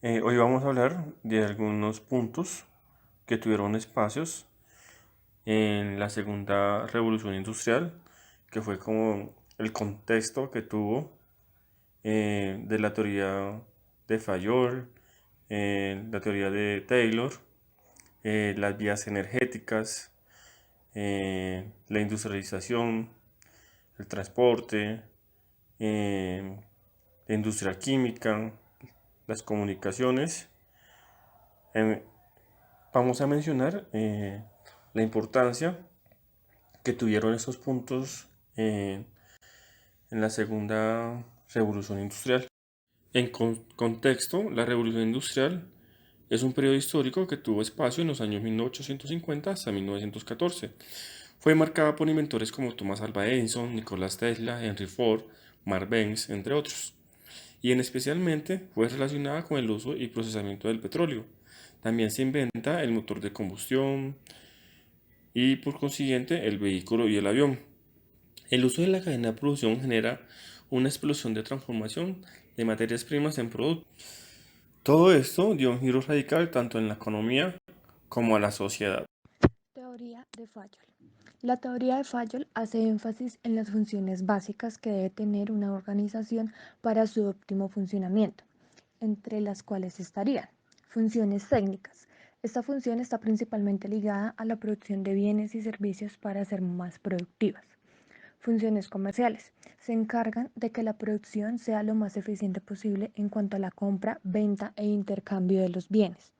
Hoy vamos a hablar de algunos puntos que tuvieron espacios en la segunda revolución industrial, que fue como el contexto que tuvo de la teoría de Fayol, la teoría de Taylor, las vías energéticas, la industrialización, el transporte, la industria química, las comunicaciones. Em, Vamos a mencionar la importancia que tuvieron estos puntos en la segunda revolución industrial. En contexto, la revolución industrial es un periodo histórico que tuvo espacio en los años 1850 hasta 1914. Fue marcada por inventores como Thomas Alva Edison, Nikola Tesla, Henry Ford, Mark Benz, entre otros, y en especialmente fue relacionada con el uso y procesamiento del petróleo. También se inventa el motor de combustión y por consiguiente el vehículo y el avión. El uso de la cadena de producción genera una explosión de transformación de materias primas en productos. Todo esto dio un giro radical tanto en la economía como a la sociedad. Teoría de Fayol. La teoría de Fayol hace énfasis en las funciones básicas que debe tener una organización para su óptimo funcionamiento, entre las cuales estarían funciones técnicas. Esta función está principalmente ligada a la producción de bienes y servicios para ser más productivas. Funciones comerciales. Se encargan de que la producción sea lo más eficiente posible en cuanto a la compra, venta e intercambio de los bienes.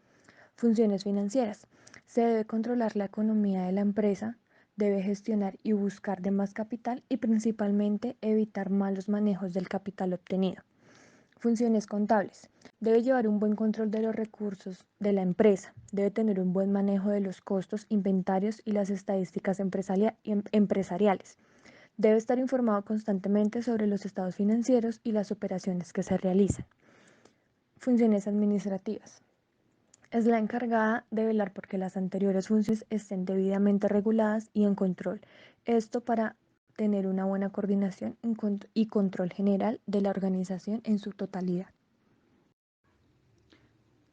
Funciones financieras. Se debe controlar la economía de la empresa, debe gestionar y buscar de más capital y principalmente evitar malos manejos del capital obtenido. Funciones contables. Debe llevar un buen control de los recursos de la empresa, debe tener un buen manejo de los costos, inventarios y las estadísticas empresariales. Debe estar informado constantemente sobre los estados financieros y las operaciones que se realizan. Funciones administrativas. Es la encargada de velar porque las anteriores funciones estén debidamente reguladas y en control. Esto para tener una buena coordinación y control general de la organización en su totalidad.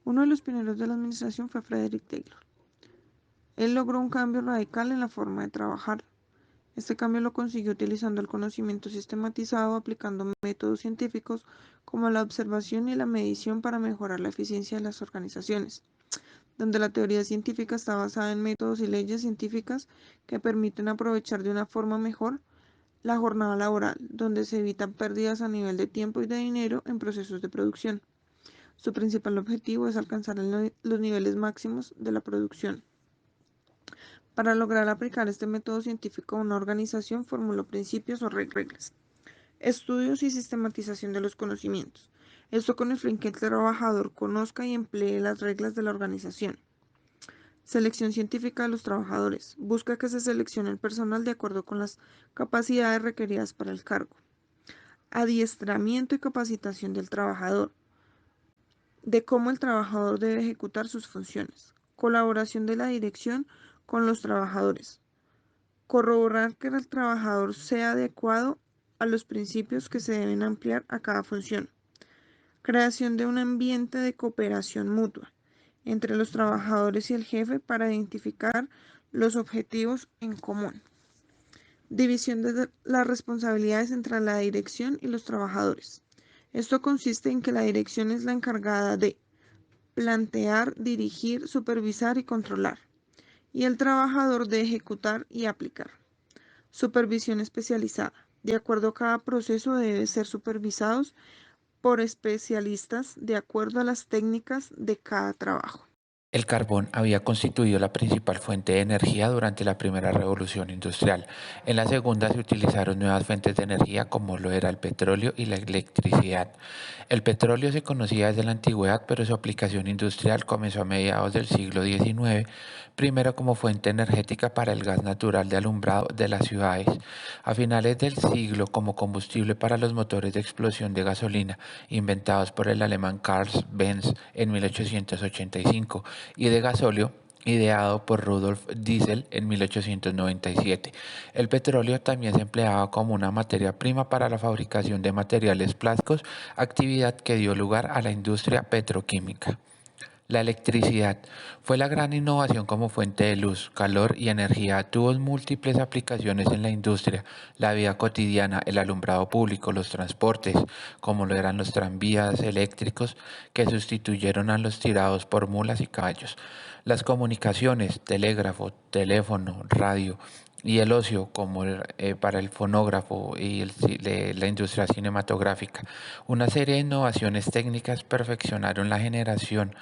Uno de los pioneros de la administración fue Frederick Taylor. Él logró un cambio radical en la forma de trabajar. Este cambio lo consiguió utilizando el conocimiento sistematizado, aplicando métodos científicos como la observación y la medición para mejorar la eficiencia de las organizaciones, donde la teoría científica está basada en métodos y leyes científicas que permiten aprovechar de una forma mejor la jornada laboral, donde se evitan pérdidas a nivel de tiempo y de dinero en procesos de producción. Su principal objetivo es alcanzar los niveles máximos de la producción. Para lograr aplicar este método científico a una organización, formuló principios o reglas, estudios y sistematización de los conocimientos. Esto con el fin que el trabajador conozca y emplee las reglas de la organización. Selección científica de los trabajadores. Busca que se seleccione el personal de acuerdo con las capacidades requeridas para el cargo. Adiestramiento y capacitación del trabajador, de cómo el trabajador debe ejecutar sus funciones. Colaboración de la dirección con los trabajadores. Corroborar que el trabajador sea adecuado a los principios que se deben ampliar a cada función. Creación de un ambiente de cooperación mutua entre los trabajadores y el jefe para identificar los objetivos en común. División de las responsabilidades entre la dirección y los trabajadores. Esto consiste en que la dirección es la encargada de plantear, dirigir, supervisar y controlar, y el trabajador de ejecutar y aplicar. Supervisión especializada. De acuerdo a cada proceso debe ser supervisados por especialistas de acuerdo a las técnicas de cada trabajo. El carbón había constituido la principal fuente de energía durante la primera revolución industrial. En la segunda se utilizaron nuevas fuentes de energía como lo era el petróleo y la electricidad. El petróleo se conocía desde la antigüedad, pero su aplicación industrial comenzó a mediados del siglo XIX, primero como fuente energética para el gas natural de alumbrado de las ciudades, a finales del siglo como combustible para los motores de explosión de gasolina inventados por el alemán Carl Benz en 1885 y de gasóleo ideado por Rudolf Diesel en 1897. El petróleo también se empleaba como una materia prima para la fabricación de materiales plásticos, actividad que dio lugar a la industria petroquímica. La electricidad fue la gran innovación como fuente de luz, calor y energía. Tuvo múltiples aplicaciones en la industria, la vida cotidiana, el alumbrado público, los transportes, como lo eran los tranvías eléctricos que sustituyeron a los tirados por mulas y caballos. Las comunicaciones, telégrafo, teléfono, radio y el ocio como para el fonógrafo y la industria cinematográfica. Una serie de innovaciones técnicas perfeccionaron la generación,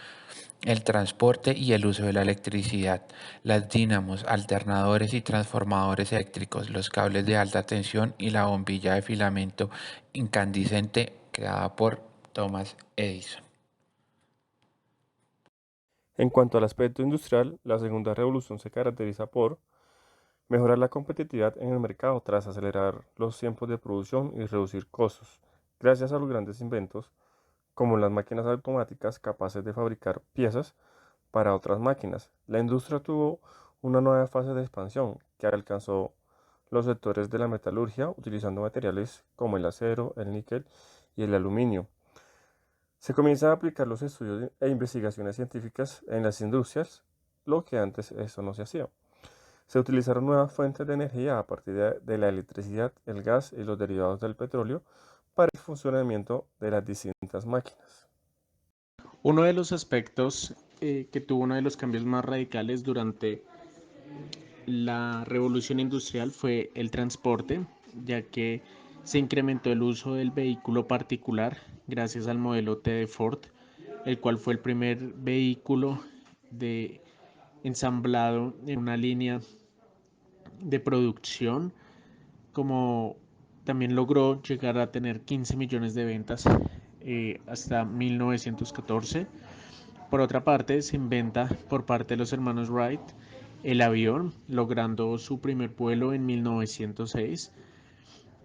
el transporte y el uso de la electricidad, las dínamos, alternadores y transformadores eléctricos, los cables de alta tensión y la bombilla de filamento incandescente creada por Thomas Edison. En cuanto al aspecto industrial, la segunda revolución se caracteriza por mejorar la competitividad en el mercado tras acelerar los tiempos de producción y reducir costos, gracias a los grandes inventos como las máquinas automáticas capaces de fabricar piezas para otras máquinas. La industria tuvo una nueva fase de expansión que alcanzó los sectores de la metalurgia utilizando materiales como el acero, el níquel y el aluminio. Se comienzan a aplicar los estudios e investigaciones científicas en las industrias, lo que antes eso no se hacía. Se utilizaron nuevas fuentes de energía a partir de la electricidad, el gas y los derivados del petróleo para el funcionamiento de las distintas máquinas. Uno de los aspectos que tuvo uno de los cambios más radicales durante la revolución industrial fue el transporte, ya que se incrementó el uso del vehículo particular gracias al modelo T de Ford, el cual fue el primer vehículo de ensamblado en una línea de producción, como también logró llegar a tener 15 millones de ventas hasta 1914. Por otra parte, se inventa por parte de los hermanos Wright el avión, logrando su primer vuelo en 1906,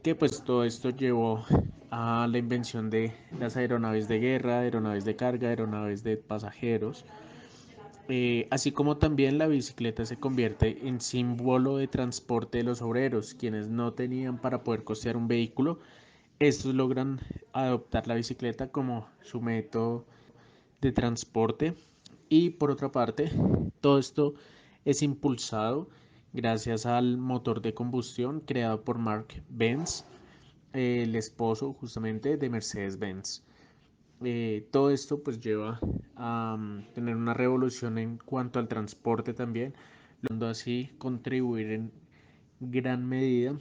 que pues todo esto llevó a la invención de las aeronaves de guerra, aeronaves de carga, aeronaves de pasajeros. Así como también la bicicleta se convierte en símbolo de transporte de los obreros, quienes no tenían para poder costear un vehículo. Estos logran adoptar la bicicleta como su método de transporte. Y por otra parte, todo esto es impulsado gracias al motor de combustión creado por Mark Benz, el esposo justamente de Mercedes-Benz. Todo esto pues lleva a tener una revolución en cuanto al transporte también, logrando así contribuir en gran medida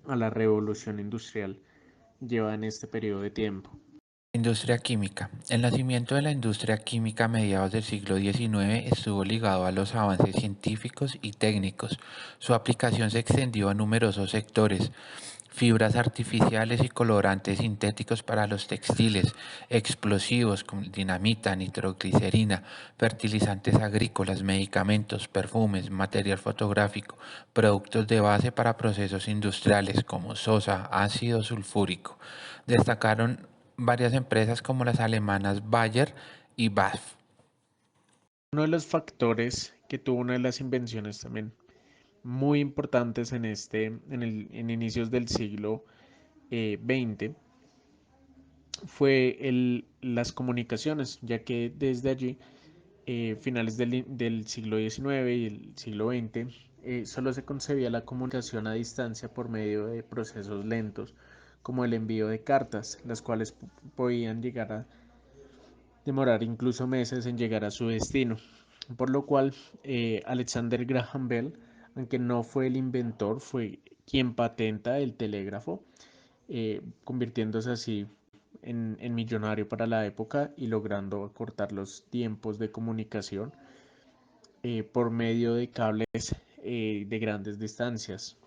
a la revolución industrial llevada en este periodo de tiempo. Industria química. El nacimiento de la industria química a mediados del siglo XIX estuvo ligado a los avances científicos y técnicos. Su aplicación se extendió a numerosos sectores: fibras artificiales y colorantes sintéticos para los textiles, explosivos como dinamita, nitroglicerina, fertilizantes agrícolas, medicamentos, perfumes, material fotográfico, productos de base para procesos industriales como sosa, ácido sulfúrico. Destacaron varias empresas como las alemanas Bayer y BASF. Uno de los factores que tuvo una de las invenciones también muy importantes en inicios del siglo XX fue las comunicaciones, ya que desde allí, finales del siglo XIX y el siglo XX, solo se concebía la comunicación a distancia por medio de procesos lentos, como el envío de cartas, las cuales podían llegar a demorar incluso meses en llegar a su destino. Por lo cual, Alexander Graham Bell, aunque no fue el inventor, fue quien patenta el telégrafo, convirtiéndose así en millonario para la época y logrando acortar los tiempos de comunicación por medio de cables de grandes distancias.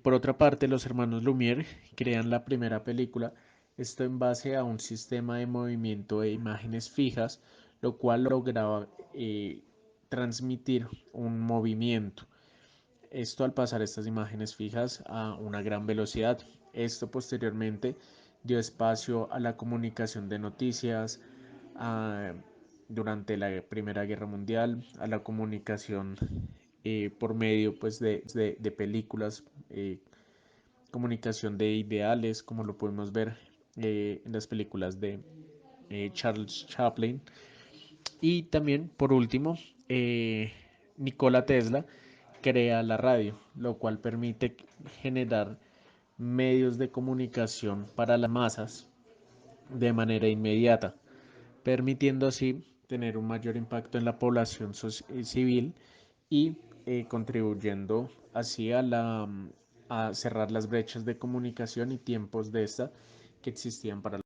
Por otra parte, los hermanos Lumière crean la primera película, esto en base a un sistema de movimiento de imágenes fijas, lo cual lograba transmitir un movimiento. Esto al pasar estas imágenes fijas a una gran velocidad. Esto posteriormente dio espacio a la comunicación de noticias, a durante la Primera Guerra Mundial, a la comunicación por medio pues, de películas, comunicación de ideales, como lo podemos ver en las películas de Charles Chaplin. Y también, por último, Nikola Tesla crea la radio, lo cual permite generar medios de comunicación para las masas de manera inmediata, permitiendo así tener un mayor impacto en la población civil y contribuyendo así a cerrar las brechas de comunicación y tiempos de esta que existían para